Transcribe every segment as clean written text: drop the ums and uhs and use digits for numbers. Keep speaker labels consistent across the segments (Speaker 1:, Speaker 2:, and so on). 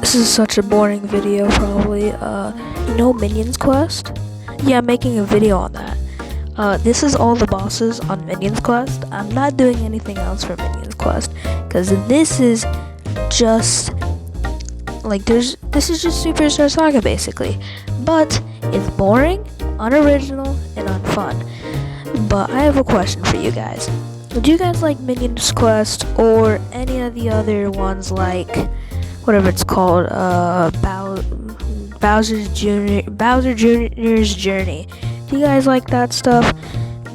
Speaker 1: This is such a boring video, probably. You know Minions Quest? Yeah, I'm making a video on that. This is all the bosses on Minions Quest. I'm not doing anything else for Minions Quest, because this is just, this is just Superstar Saga, basically. But it's boring, unoriginal, and unfun. But I have a question for you guys. Do you guys like Minions Quest, or any of the other ones, like whatever it's called, Bowser Jr.'s Journey? Do you guys like that stuff?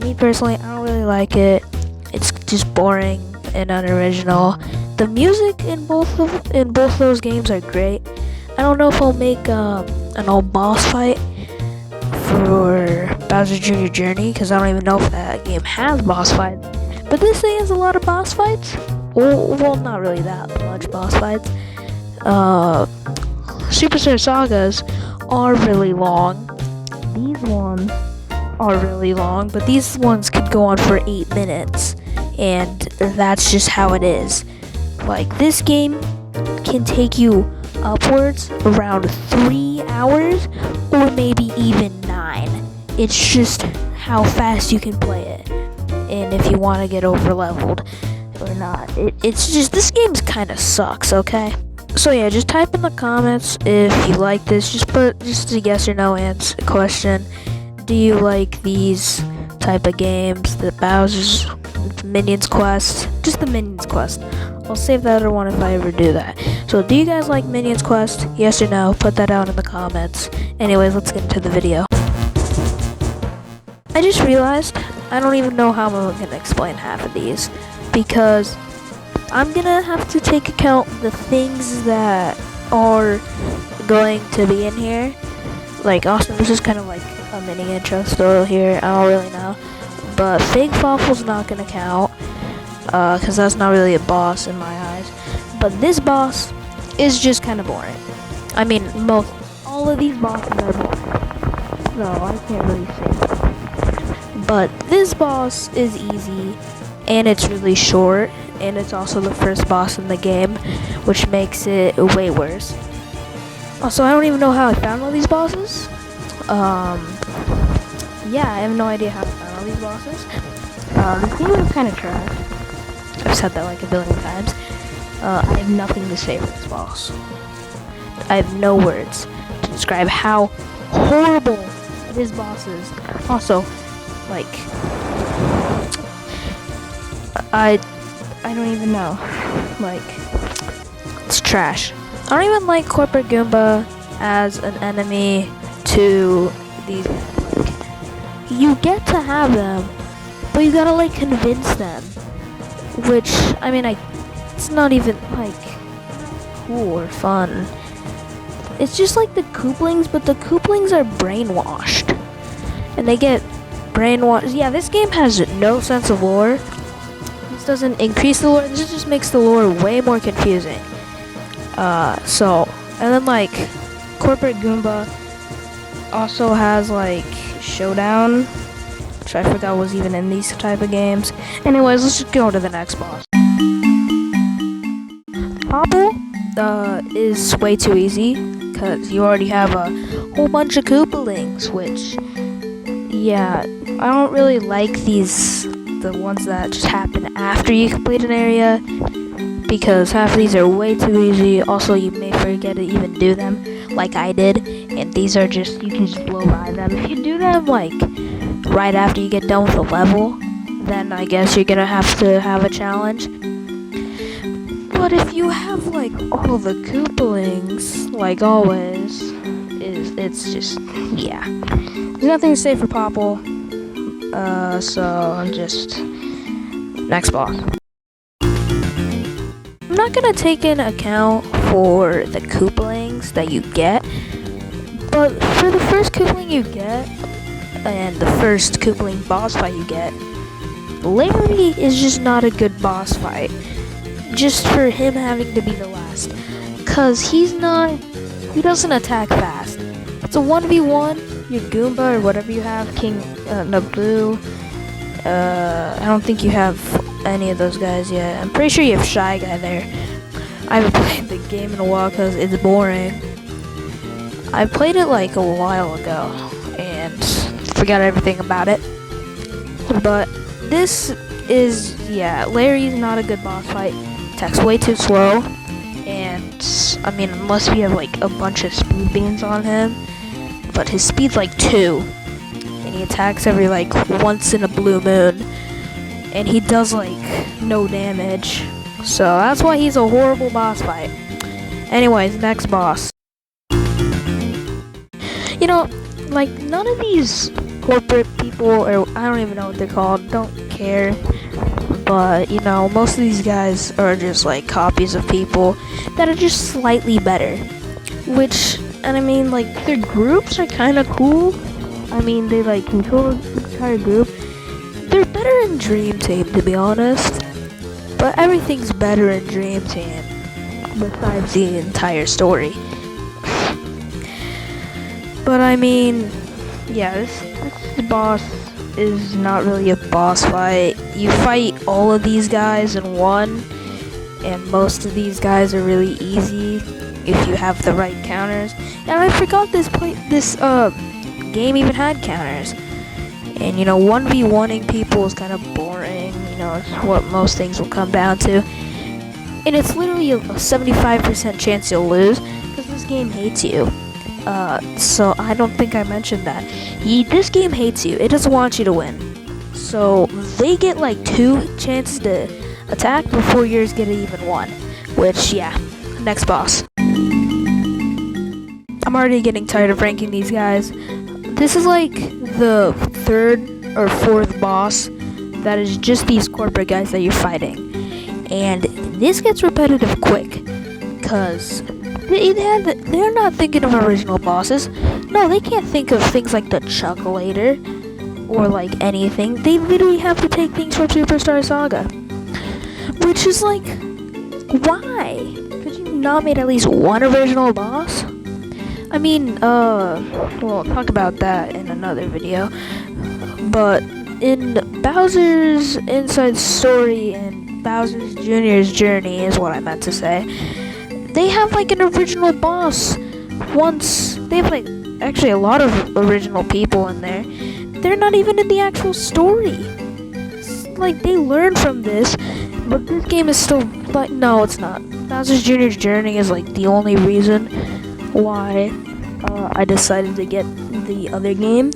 Speaker 1: Me personally, I don't really like it. It's just boring and unoriginal. The music in both those games are great. I don't know if I'll make an all boss fight for Bowser Jr. Journey, because I don't even know if that game has boss fights. But this thing has a lot of boss fights. Well, not really that much boss fights. Superstar Sagas are really long. These ones are really long, but these ones could go on for 8 minutes, and that's just how it is. Like, this game can take you upwards around 3 hours, or maybe even 9. It's just how fast you can play it, and if you want to get over leveled or not. It's just, this game's kind of sucks, okay? So yeah, just type in the comments if you like this. Just put just a yes or no answer question. Do you like these type of games? The Bowser's Minions Quest? Just the Minions Quest. I'll save that other one if I ever do that. So do you guys like Minions Quest? Yes or no? Put that down in the comments. Anyways, let's get into the video. I just realized I don't even know how I'm going to explain half of these, because I'm gonna have to take account the things that are going to be in here. Like, also, this is kind of like a mini intro still here. I don't really know. But Fig Fawful's not gonna count, because that's not really a boss in my eyes. But this boss is just kind of boring. I mean, all of these bosses are boring. No, I can't really say that. But this boss is easy, and it's really short. And it's also the first boss in the game, which makes it way worse. Also, I don't even know how I found all these bosses. Yeah, I have no idea how I found all these bosses. This game is kind of trash. I've said that like a billion times. I have nothing to say for this boss. I have no words to describe how horrible this boss is. Also, like, I don't even know. Like, it's trash. I don't even like Corporate Goomba as an enemy to these. Like, you get to have them, but you gotta like convince them. Which, I mean, it's not even like cool or fun. It's just like the Kooplings, but the Kooplings are brainwashed, and they get brainwashed. Yeah, this game has no sense of lore. Doesn't increase the lore, this just makes the lore way more confusing. And then like Corporate Goomba also has like Showdown, which I forgot was even in these type of games. Anyways, let's just go to the next boss. Popple is way too easy, because you already have a whole bunch of Koopalings, which, yeah, I don't really like the ones that just happen after you complete an area, because half of these are way too easy. Also, you may forget to even do them, like I did, and these are just, you can just blow by them. If you do them like right after you get done with a level, then I guess you're gonna have to have a challenge. But if you have like all the Koopalings, like always, it's just, yeah. There's nothing to say for Popple. So just next boss. I'm not gonna take in account for the Koopalings that you get, but for the first Koopaling you get, and the first Koopaling boss fight you get, Larry is just not a good boss fight. Just for him having to be the last, cause he doesn't attack fast. It's a 1v1. Your Goomba or whatever you have, King Naboo. I don't think you have any of those guys yet. I'm pretty sure you have Shy Guy there. I haven't played the game in a while because it's boring. I played it like a while ago and forgot everything about it. But this is, yeah, Larry's not a good boss fight. Attacks way too slow. And, I mean, unless we have like a bunch of speed beans on him. But his speed's like 2. And he attacks every like once in a blue moon. And he does like no damage. So that's why he's a horrible boss fight. Anyways, next boss. You know, like none of these corporate people, or I don't even know what they're called, don't care. But, you know, most of these guys are just like copies of people that are just slightly better. Which, and I mean, like, their groups are kind of cool. I mean, they like control the entire group. They're better in Dream Team, to be honest. But everything's better in Dream Team besides the entire story. But I mean, yeah, this boss is not really a boss fight. You fight all of these guys in one, and most of these guys are really easy if you have the right counters. And I forgot this game even had counters. And, you know, 1v1ing people is kind of boring. You know, it's what most things will come down to. And it's literally a 75% chance you'll lose, because this game hates you. So I don't think I mentioned that. This game hates you. It doesn't want you to win. So they get like 2 chances to attack before yours get even 1. Which, yeah, next boss. I'm already getting tired of ranking these guys. This is like the 3rd or 4th boss that is just these corporate guys that you're fighting. And this gets repetitive quick, because they're not thinking of original bosses. No, they can't think of things like the Chocolator or like anything. They literally have to take things from Superstar Saga. Which is like, why? Could you not made at least one original boss? I mean, we'll talk about that in another video. But in Bowser's Inside Story and Bowser's Jr.'s Journey is what I meant to say. They have like an original boss. They have like actually a lot of original people in there. They're not even in the actual story. It's like they learned from this, but this game is still like, no, it's not. Bowser's Jr.'s Journey is like the only reason why I decided to get the other game.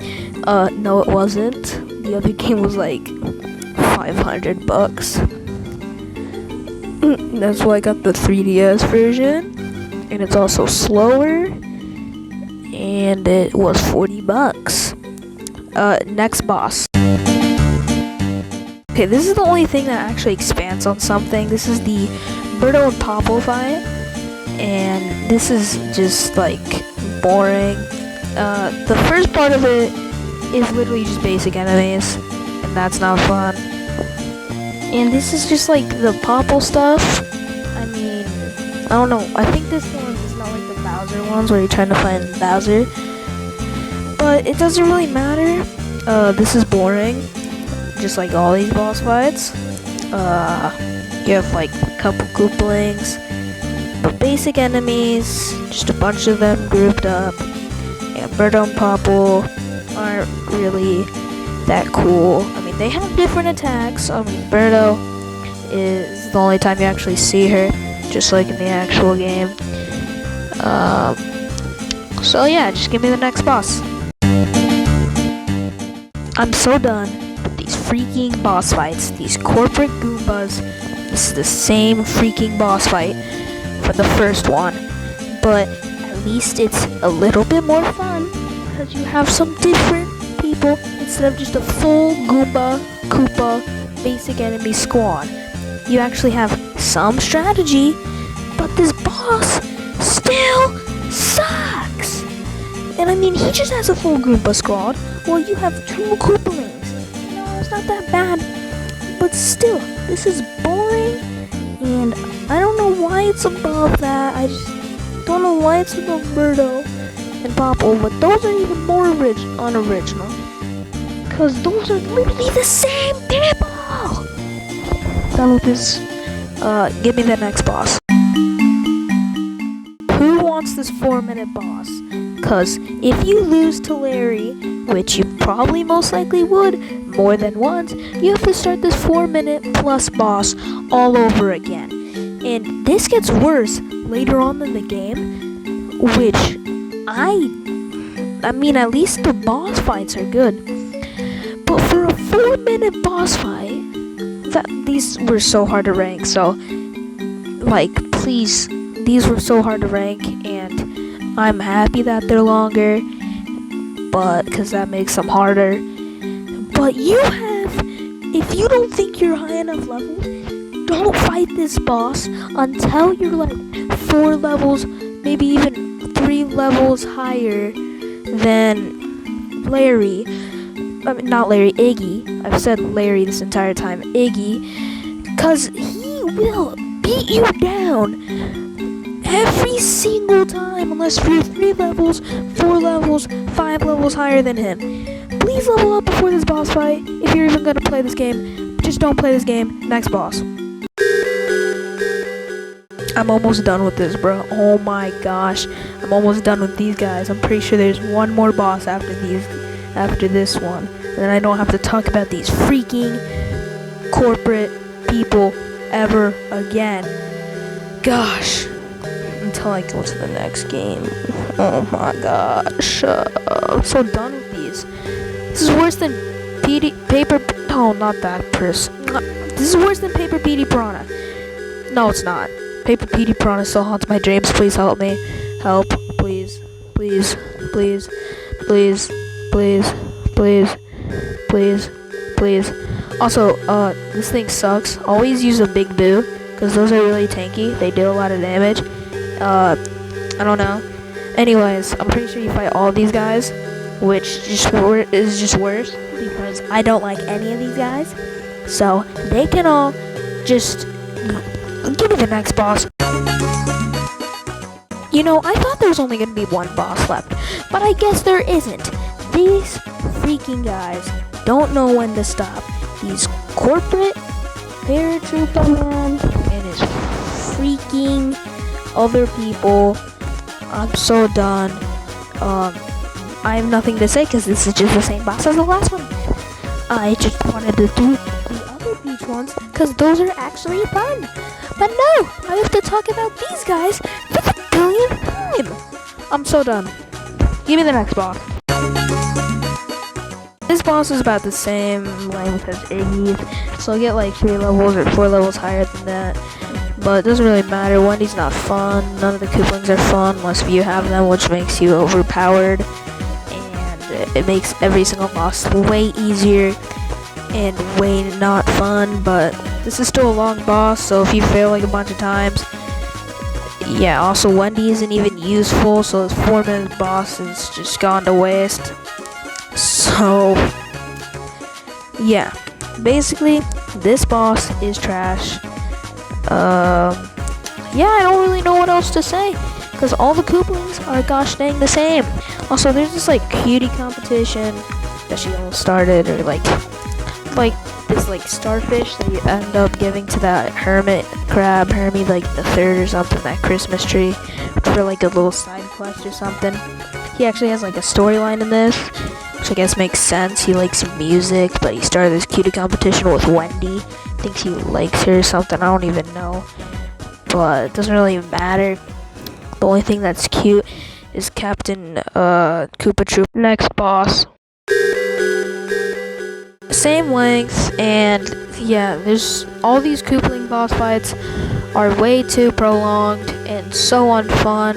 Speaker 1: No, it wasn't. The other game was like $500. That's why I got the 3DS version, and it's also slower, and it was $40. Next boss. Okay, this is the only thing that actually expands on something. This is the Birdo and Popple fight, and this is just like boring. The first part of it is literally just basic enemies, and that's not fun. And this is just like the Popple stuff. I mean, I don't know. I think this one is not like the Bowser ones where you're trying to find Bowser. But it doesn't really matter. This is boring. Just like all these boss fights. You have like a couple Koopalings. But basic enemies, just a bunch of them grouped up. And Birdo and Popple aren't really that cool. I mean, they have different attacks. I mean, Birdo is the only time you actually see her, just like in the actual game. So yeah, just give me the next boss. I'm so done with these freaking boss fights, these corporate Goombas. This is the same freaking boss fight for the first one, but at least it's a little bit more fun because you have some different people instead of just a full Goomba, Koopa, basic enemy squad. You actually have some strategy, but this boss still sucks. And I mean, he just has a full Goomba squad, while you have 2 Koopalings. No, it's not that bad, but still, this is boring, and I don't know why it's above that. I just don't know why it's above Birdo and Popple, but those are even more unoriginal, because those are literally the same people. Done with this. Give me the next boss. wants this 4-minute boss. Cause if you lose to Larry, which you probably most likely would more than once, you have to start this 4-minute plus boss all over again. And this gets worse later on in the game, which I mean, at least the boss fights are good. But for a 4-minute boss fight, these were so hard to rank. So, like, please, these were so hard to rank, and I'm happy that they're longer, but because that makes them harder. But if you don't think you're high enough level, don't fight this boss until you're like 4 levels, maybe even 3 levels higher than Larry. I mean, not Larry, Iggy. I've said Larry this entire time. Iggy. Because he will beat you down every single time unless you're 3 levels, 4 levels, 5 levels higher than him. Please level up before this boss fight. If you're even going to play this game, just don't play this game. Next boss. I'm almost done with this, bro. Oh my gosh. I'm almost done with these guys. I'm pretty sure there's one more boss after this one. And then I don't have to talk about these freaking corporate people ever again. Gosh. Until I go to the next game. Oh my gosh. I'm so done with these. This is worse than Paper... Oh, not that person. This is worse than Paper Petey Piranha. No, it's not. Paper Petey Piranha still haunts my dreams. Please help me. Help. Please. Please. Please. Please. Please. Please. Please. Please. Also, this thing sucks. Always use a Big Boo, because those are really tanky. They do a lot of damage. I don't know. Anyways, I'm pretty sure you fight all these guys, which is just worse, because I don't like any of these guys. So, they can all just... Give me the next boss. You know, I thought there was only going to be one boss left, but I guess there isn't. These freaking guys don't know when to stop. These corporate paratrooper man and his freaking other people. I'm so done. I have nothing to say because this is just the same boss as the last one. I just wanted to do the other beach ones because those are actually fun. But no, I have to talk about these guys for the billionth time. I'm so done. Give me the next boss. This boss is about the same length as Iggy's, so I'll get like 3 levels or 4 levels higher than that. But it doesn't really matter. Wendy's not fun. None of the Koopalings are fun unless you have them, which makes you overpowered. And it makes every single boss way easier and way not fun. But this is still a long boss, so if you fail like a bunch of times, yeah. Also, Wendy isn't even useful, so this 4-minute boss is just gone to waste. So, yeah. Basically, this boss is trash. Yeah, I don't really know what else to say, because all the Koopalings are gosh dang the same. Also, there's this like cutie competition that she almost started, or like this like starfish that you end up giving to that hermit crab, Hermie like the third or something, that Christmas tree, for like a little side quest or something. He actually has like a storyline in this, which I guess makes sense. He likes music, but he started this cutie competition with Wendy. Thinks he likes her or something, I don't even know. But it doesn't really matter. The only thing that's cute is Captain Koopa Troop. Next boss. Same length, and yeah, there's all these Koopaling boss fights are way too prolonged and so unfun.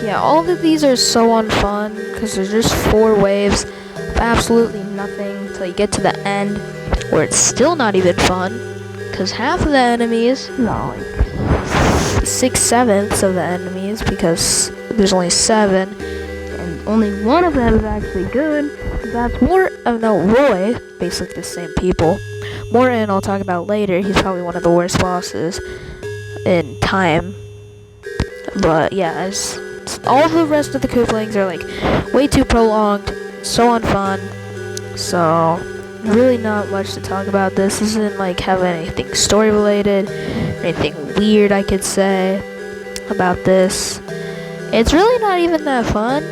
Speaker 1: Yeah, all of these are so unfun because there's just 4 waves of absolutely nothing until you get to the end, where it's still not even fun because half of the enemies, no, like 6/7 of the enemies, because there's only 7, and only one of them is actually good. That's Roy, basically the same people. Morton I'll talk about later. He's probably one of the worst bosses in time. But yeah, all the rest of the Koopalings are like way too prolonged, so unfun. So really not much to talk about. This doesn't like have anything story related, anything weird I could say. about this. It's really not even that fun.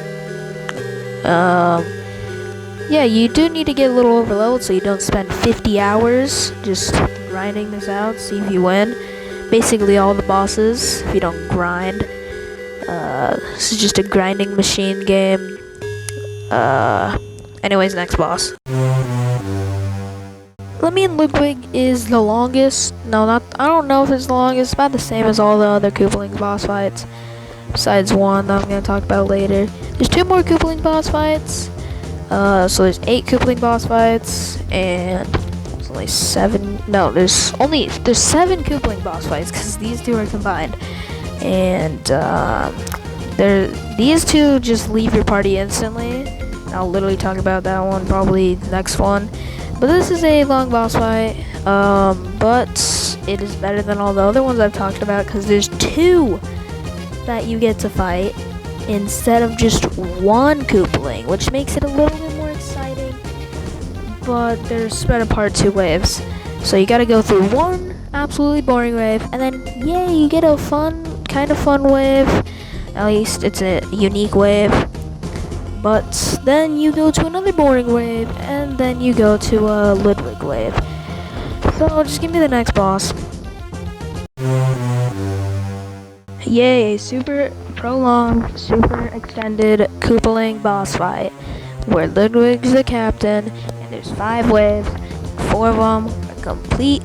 Speaker 1: Yeah, you do need to get a little overloaded so you don't spend 50 hours just grinding this out, see if you win. Basically all the bosses, if you don't grind. This is just a grinding machine game. Anyways, next boss. Minion Ludwig is the longest. No, not. I don't know if it's the longest. It's about the same as all the other Koopaling boss fights. Besides one that I'm gonna talk about later. There's 2 more Koopaling boss fights. So there's 8 Koopaling boss fights, and there's only 7. No, there's 7 Koopaling boss fights because these 2 are combined. And these 2 just leave your party instantly. I'll literally talk about that one probably the next one. But this is a long boss fight, but it is better than all the other ones I've talked about because there's 2 that you get to fight instead of just 1 Koopaling, which makes it a little bit more exciting, but they're spread apart 2 waves. So you gotta go through 1 absolutely boring wave, and then yay, you get a kind of fun wave. At least it's a unique wave. But then you go to another boring wave, and then you go to a Ludwig wave. So just give me the next boss. Yay, super prolonged, super extended Koopaling boss fight, where Ludwig's the captain, and there's 5 waves, 4 of them are complete.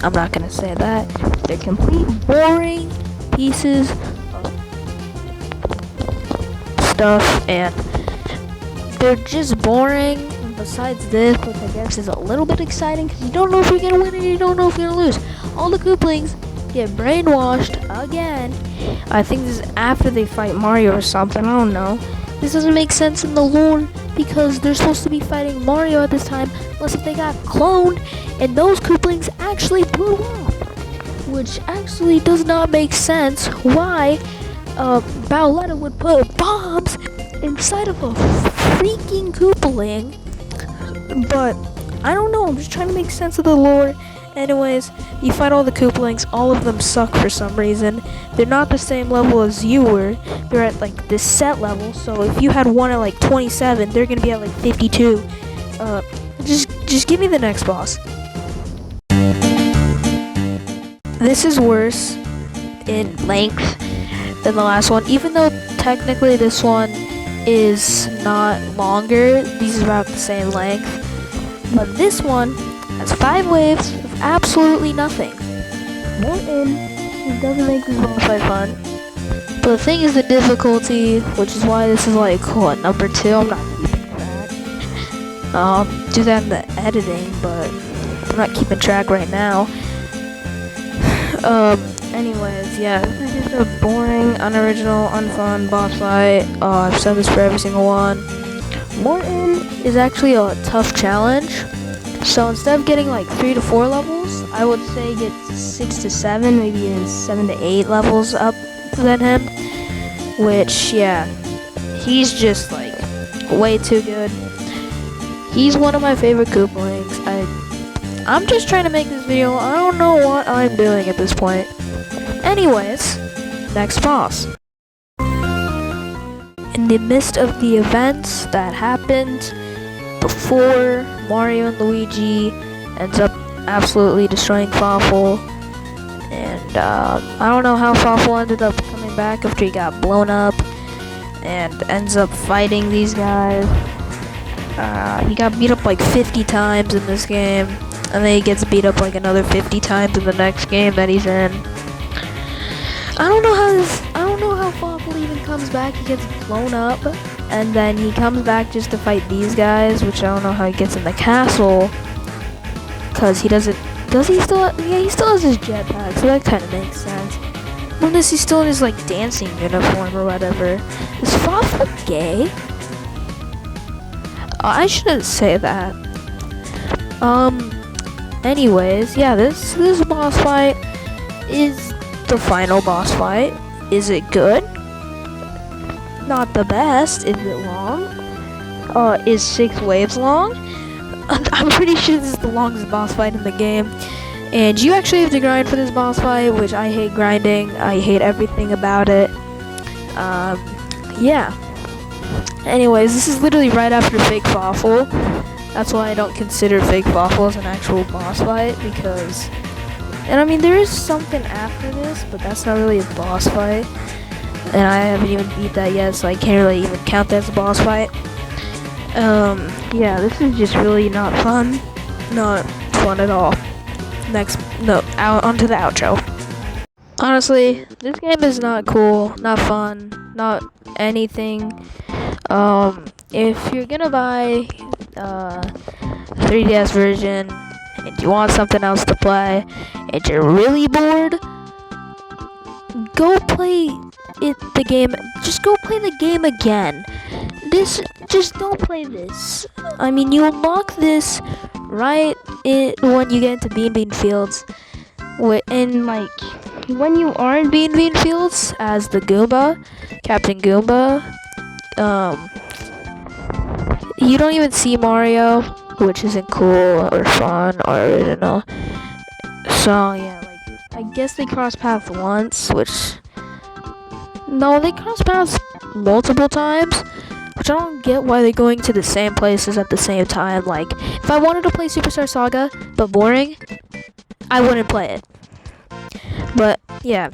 Speaker 1: I'm not gonna say that. They're complete boring pieces stuff, and they're just boring. Besides this, which I guess is a little bit exciting because you don't know if you're gonna win and you don't know if you're gonna lose. All the Koopalings get brainwashed again. I think this is after they fight Mario or something. I don't know. This doesn't make sense in the lore because they're supposed to be fighting Mario at this time, unless if they got cloned and those Koopalings actually blew up, which actually does not make sense. Why? Bowletta would put bombs inside of a freaking Koopaling, but I don't know, I'm just trying to make sense of the lore. Anyways, you fight all the Koopalings, all of them suck for some reason. They're not the same level as you were, they're at like this set level, so if you had one at like 27, they're gonna be at like 52. Just give me the next boss. This is worse in length than the last one, even though technically this one is not longer. These are about the same length, but this one has 5 waves of absolutely nothing. It doesn't make this boss fight fun. But the thing is the difficulty, which is why this is like what, number 2. I'm not keeping track. I'll do that in the editing, but I'm not keeping track right now. Anyways, yeah, this is just a boring, unoriginal, unfun boss fight. I've said this for every single one. Morton is actually a tough challenge. So instead of getting like 3 to 4 levels, I would say get 6 to 7, maybe even 7 to 8 levels up than him. Which, yeah, he's just like way too good. He's one of my favorite Koopalings. I'm just trying to make this video. I don't know what I'm doing at this point. Anyways, next boss. In the midst of the events that happened before Mario and Luigi ends up absolutely destroying Fawful, and I don't know how Fawful ended up coming back after he got blown up and ends up fighting these guys. He got beat up like 50 times in this game, and then he gets beat up like another 50 times in the next game that he's in. I don't know how Fawful even comes back. He gets blown up, and then he comes back just to fight these guys, which I don't know how he gets in the castle, because he doesn't, he still has his jetpack, so that kind of makes sense. Unless he's still in his like dancing uniform or whatever. Is Fawful gay? I shouldn't say that. Anyways, yeah, this boss fight is the final boss fight. Is it good? Not the best. Is it long? Is 6 waves long? I'm pretty sure this is the longest boss fight in the game. And you actually have to grind for this boss fight, which I hate grinding. I hate everything about it. Yeah. Anyways, this is literally right after Fake Fawful. That's why I don't consider Fake Fawful as an actual boss fight, because... And I mean, there is something after this, but that's not really a boss fight. And I haven't even beat that yet, so I can't really even count that as a boss fight. Yeah, this is just really not fun. Not fun at all. Onto the outro. Honestly, this game is not cool, not fun, not anything. If you're gonna buy 3DS version and you want something else to play and you're really bored, go play the game. Just go play the game again. Just don't play this. I mean, you unlock this right when you get into Bean Fields. And like, when you are in Bean Fields as the Goomba, Captain Goomba, you don't even see Mario, which isn't cool or fun or original. So yeah, like, I guess they cross paths once, which... No, they cross paths multiple times, which I don't get why they're going to the same places at the same time. Like, if I wanted to play Superstar Saga, but boring, I wouldn't play it. But, yeah.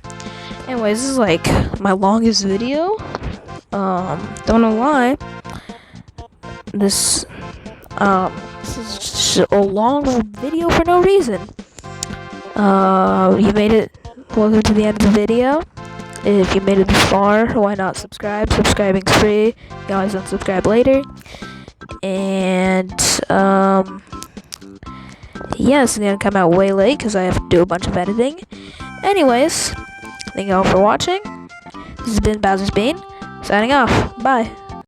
Speaker 1: Anyways, this is, like, my longest video. Don't know why. This is just a long video for no reason. You made it. Welcome to the end of the video. If you made it this far, why not subscribe? Subscribing's free. You can always unsubscribe later. And, yeah, this is gonna come out way late because I have to do a bunch of editing. Anyways, thank you all for watching. This has been Bowser's Bean, signing off. Bye.